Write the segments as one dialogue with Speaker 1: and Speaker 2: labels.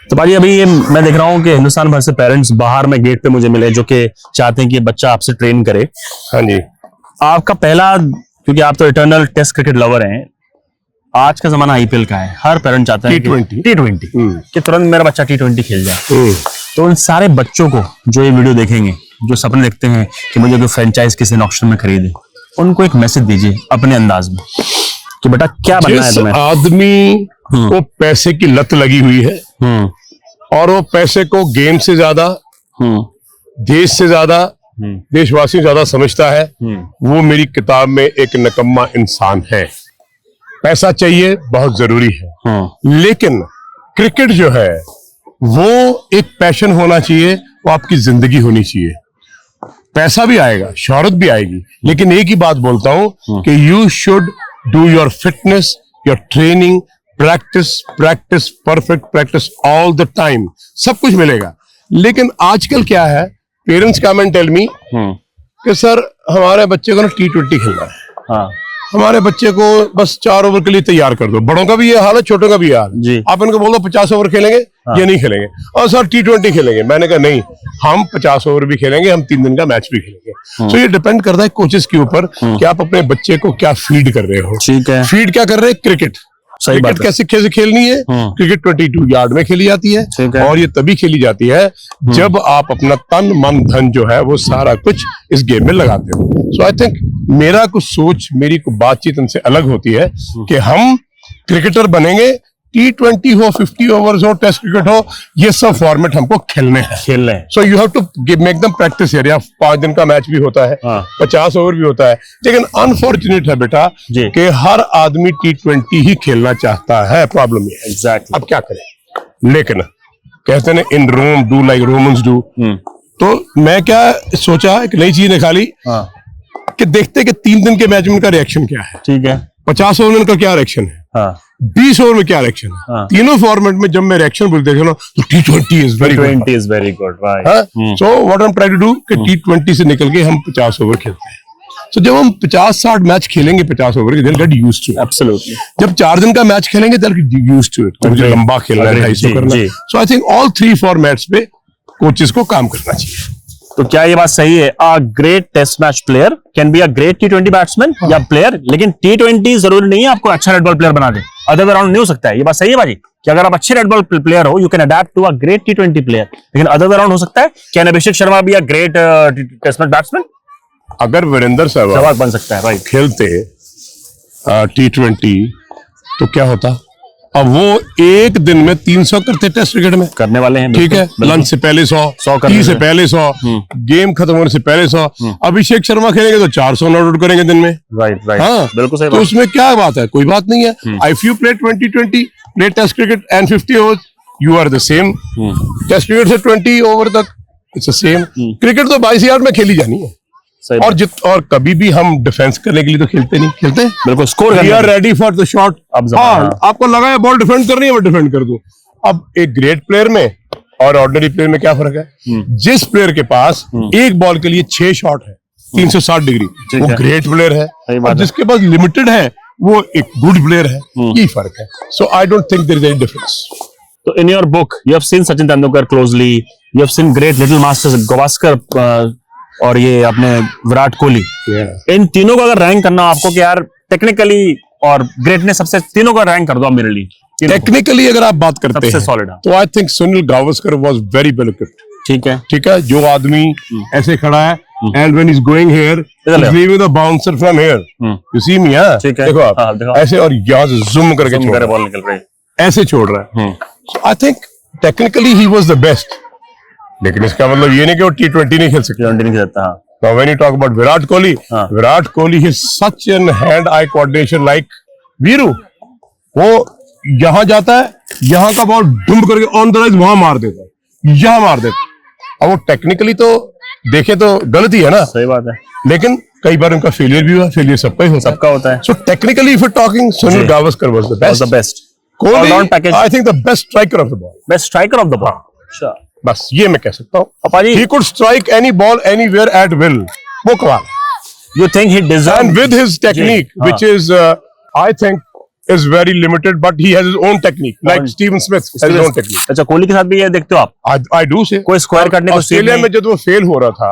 Speaker 1: तो भाई अभी ये मैं देख रहा हूँ कि हिंदुस्तान भर से पेरेंट्स बाहर में गेट पे मुझे मिले जो कि चाहते हैं कि बच्चा आपसे ट्रेन करे।
Speaker 2: हाँ जी।
Speaker 1: आपका पहला, क्योंकि आप तो इटर्नल टेस्ट क्रिकेट लवर हैं, आज का जमाना आईपीएल का है, हर पेरेंट चाहता है T20 कि तुरंत मेरा बच्चा T20 खेल जाए। तो उन सारे बच्चों को जो ये वीडियो देखेंगे, जो सपने देखते हैं कि मुझे कोई फ्रेंचाइज किसी ने ऑक्शन में खरीदे, उनको एक मैसेज दीजिए अपने अंदाज में कि बेटा क्या बनना है तुम्हें।
Speaker 2: आदमी को पैसे की लत लगी हुई है और वो पैसे को गेम से ज्यादा, देश से ज्यादा, देशवासी ज्यादा समझता है, वो मेरी किताब में एक निकम्मा इंसान है। पैसा चाहिए, बहुत जरूरी है, लेकिन क्रिकेट जो है वो एक पैशन होना चाहिए, वो आपकी जिंदगी होनी चाहिए। पैसा भी आएगा, शोहरत भी आएगी, लेकिन एक ही बात बोलता हूं कि you should do your fitness, your training, practice practice, perfect practice all the time, सब कुछ मिलेगा। लेकिन आजकल क्या है, parents come and tell me कि सर हमारे बच्चे को ना T20 खेलना है, हमारे बच्चे को बस 4 ओवर के लिए तैयार कर दो। बड़ों का भी ये हाल है, छोटों का भी हाल है। आप इनको बोल दो 50 ओवर खेलेंगे, ये नहीं खेलेंगे, और सर T20 खेलेंगे। मैंने कहा नहीं, हम 50 ओवर भी खेलेंगे, हम 3 दिन का मैच भी खेलेंगे। तो ये डिपेंड करता है कोचेस के ऊपर कि आप अपने बच्चे को क्या फीड कर रहे हो।
Speaker 1: ठीक है,
Speaker 2: फीड क्या कर रहे हैं? क्रिकेट। क्रिकेट कैसे खेलनी है? क्रिकेट 22 यार्ड में खेली जाती है, और ये तभी खेली जाती है जब आप अपना तन मन धन जो है वो सारा कुछ इस गेम में लगाते हो। सो आई थिंक मेरा कुछ सोच, मेरी कुछ बातचीत उनसे अलग होती है कि हम क्रिकेटर बनेंगे, T20 हो, 50 ओवर्स हो, टेस्ट क्रिकेट हो, ये सब फॉर्मेट हमको खेलने हैं। So you have to make them practice here. या 5 दिन का मैच भी होता है, 50 ओवर भी होता है, लेकिन अनफॉर्चुनेट है बेटा कि हर आदमी T20 ही खेलना चाहता है। प्रॉब्लम ये एग्जैक्टली। अब क्या करें? लेकिन कहते हैं in Rome do like Romans do. तो मैं क्या सोचा, एक नई चीज निकाली कि देखते कि 3 दिन के मैच में उनका रिएक्शन क्या है। ठीक है, 50 ओवर में उनका क्या रिएक्शन है, 20 ओवर में क्या रिएक्शन है। तीनों फॉर्मेट में जब मैं रिएक्शन बोलते थे ना, तो T20 is very good, right. So what I am trying to do कि T20 से निकल के हम 50 ओवर खेलते हैं। तो जब हम 50-60 मैच खेलेंगे 50 ओवर के, they'll get used to it. Absolutely. जब 4 दिन का मैच खेलेंगे they'll get used to it. मुझे लंबा खेलना है, 250 करना है। So I think all 3 formats पे कोचेस को काम करना चाहिए।
Speaker 1: तो क्या ये बात सही है, अ great test match player can be a great T20 batsman या प्लेयर, लेकिन T20 जरूरी नहीं है आपको अच्छा रेड बॉल प्लेयर बना दे, अदर वे राउंड नहीं हो सकता है। ये बात सही है बाजी कि अगर आप अच्छे रेड बॉल प्लेयर हो, you can adapt to a great T20 player, लेकिन अदर वे राउंड हो सकता है। Can Abhishek Sharma be a great test match batsman?
Speaker 2: अगर वीरेंद्र सहवाग
Speaker 1: बन सकता है, राइट,
Speaker 2: खेलते T20 तो क्या होता? अब वो एक दिन में 300 करते टेस्ट क्रिकेट में,
Speaker 1: करने वाले हैं।
Speaker 2: ठीक है, लंच से पहले 100 टी से पहले 100, गेम खत्म होने से पहले 100। अभिषेक शर्मा खेलेंगे तो 400 नॉट आउट करेंगे दिन में।
Speaker 1: राइट,
Speaker 2: हाँ,
Speaker 1: बिल्कुल सही।
Speaker 2: तो उसमें क्या बात है? कोई बात नहीं है। If you play 2020 play test cricket and 50 overs, you are the same. Test cricket से 20 ओवर तक इट्स द सेम। क्रिकेट तो 22 यार्ड में खेली जानी है, और कभी भी हम डिफेंस करने के लिए तो खेलते नहीं, खेलते
Speaker 1: बिल्कुल score
Speaker 2: we are ready for the shot. आपको लगा है बॉल डिफेंड करनी है, मैं डिफेंड कर दूं। अब एक ग्रेट प्लेयर में और ऑर्डिनरी प्लेयर में क्या फर्क है? जिस प्लेयर के पास एक बॉल के लिए 6 शॉट है 360 डिग्री, वो ग्रेट प्लेयर है, और जिसके पास लिमिटेड है वो एक गुड प्लेयर है। यही फर्क है। So I don't think there is any difference.
Speaker 1: तो in your book you have seen Sachin Tendulkar closely, you have seen great little masters Gavaskar और ये अपने विराट कोहली। इन तीनों को अगर रैंक करना आपको कि यार टेक्निकली और ग्रेटनेस, सबसे तीनों का रैंक कर दो मेरे लिए।
Speaker 2: टेक्निकली अगर आप बात करते हैं
Speaker 1: सॉलिड,
Speaker 2: तो I think Sunil Gavaskar was very well equipped. ठीक है, जो आदमी ऐसे खड़ा है and when is going here leaving the bouncer from here, you see me, देखो आप ऐसे, और यहाँ से जूम करके छोड़
Speaker 1: बॉल निकल रही है,
Speaker 2: ऐसे छोड़ रहा है। I think technically he was the best, लेकिन इसका मतलब ये नहीं कि वो T20 नहीं खेल सकता। Now when you talk about Virat Kohli is such an hand-eye coordination like Veeru. वो यहाँ जाता है, यहाँ का बॉल डुम्ब करके ऑन द राइज वहां मार देता है, यहाँ मार देता है। अब वो टेक्निकली तो देखे तो गलत ही है ना,
Speaker 1: सही बात है,
Speaker 2: लेकिन कई बार उनका फेलियर भी हुआ, फेलियर सबका होता है। So technically if you talking, Sunil Gavaskar was the best. Kohli I think the best striker of the ball,
Speaker 1: Sure.
Speaker 2: बस ये मैं कह सकता हूँ। He could strike any ball anywhere at will. वो कमाल।
Speaker 1: You think he deserved?
Speaker 2: And with his technique, which is, I think, is very limited, but he has his own technique. Like Steven Smith has his own technique.
Speaker 1: अच्छा, कोहली के साथ भी ये देखते हो आप?
Speaker 2: I do say.
Speaker 1: कोई square करने को
Speaker 2: ऑस्ट्रेलिया में जब वो फेल हो रहा था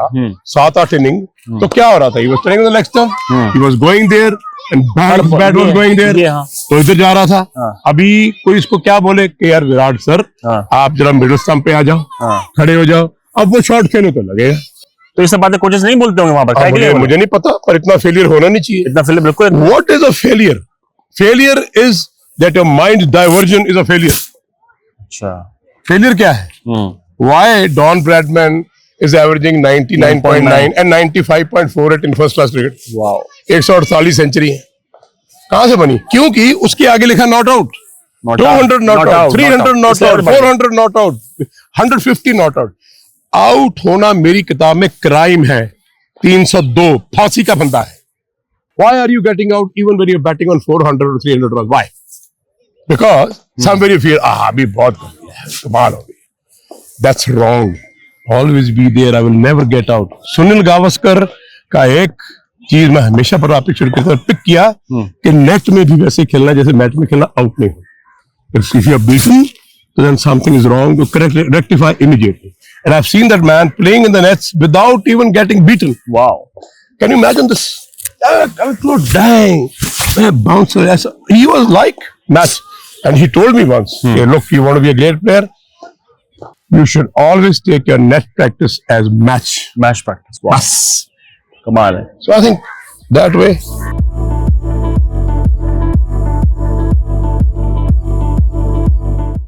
Speaker 2: 7-8 इनिंग, तो क्या हो रहा था? He was playing on the leg stump. He was going there and bat was going there. तो इधर जा रहा था. अभी कोई इसको क्या बोले कि यार विराट सर, आप जरा मिडिल स्टंप पे आ जाओ, खड़े हो जाओ. अब वो शॉट खेलने तो लगेगा.
Speaker 1: तो ये सब बातें कोचेस नहीं बोलते होंगे वहां पर?
Speaker 2: मुझे नहीं पता, पर इतना फेलियर होना नहीं चाहिए.
Speaker 1: इतना फेलियर बिल्कुल.
Speaker 2: What is a failure? Failure is that your mind diversion is a failure.
Speaker 1: अच्छा.
Speaker 2: Failure क्या है? Why Don Bradman is averaging 99.9 and 95.48 in first class cricket?
Speaker 1: Wow.
Speaker 2: 148 century है. कहां से बनी? क्योंकि उसके आगे लिखा not out, 200 not out, 300 not out, 400 not out, 150 not out. Out होना मेरी किताब में क्राइम है. 302 फांसी का फंदा है. Why are you getting out even when you're batting on 400 or 300 runs? Why? Because somebody feel अभी बहुत कमाल हो गई. That's wrong. Always be there. I will never get out. Sunil Gavaskar का एक चीज मैं हमेशा पर एपिसोड के तरह पिक किया कि नेट में भी वैसे खेलना जैसे मैच में खेलना, आउट नहीं हो. If you are beaten, then something is wrong. To correct, rectify immediately. And I've seen that man playing in the nets without even getting beaten.
Speaker 1: Wow.
Speaker 2: Can you imagine this? I thought, dang, man, bouncer. He was like match. And he told me once, hey, look, you want to be a great player? You should always take your net practice as match.
Speaker 1: Match practice. Wow.
Speaker 2: Yes.
Speaker 1: कमाल है.
Speaker 2: So I think that way